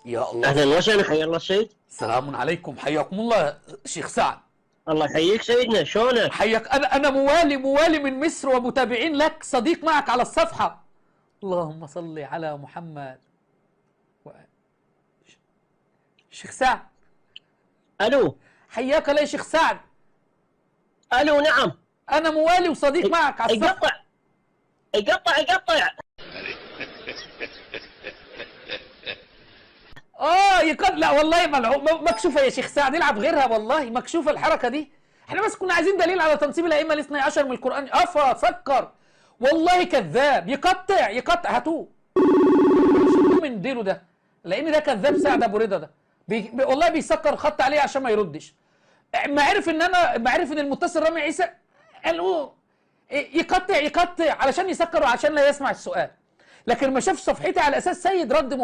يا الله. اهلا وسهلا، حيا الله السيد. سلام عليكم، حياكم الله شيخ سعد. الله يحييك سيدنا، شلونك؟ حياك. انا موالي من مصر ومتابعين لك، صديق معك على الصفحة. اللهم صل على محمد. شيخ سعد. الو. حياك الله يا شيخ سعد. الو نعم. انا موالي وصديق معك على الصفحة. يقطع. لا والله مكشوفه يا شيخ سعد، العب غيرها والله، مكشوفه الحركه دي. احنا بس كنا عايزين دليل على تنصيب الائمه الاثني عشر من القران. فكر والله كذاب، يقطع هاتوه من ديله ده، لان ده كذاب. سعد ابو رضا ده والله بيسكر خط عليه عشان ما يردش. ما عرف ان المتصل رامي عيسى قال يقطع علشان يسكر وعشان لا يسمع السؤال، لكن ما شافش صفحتي على اساس سيد رد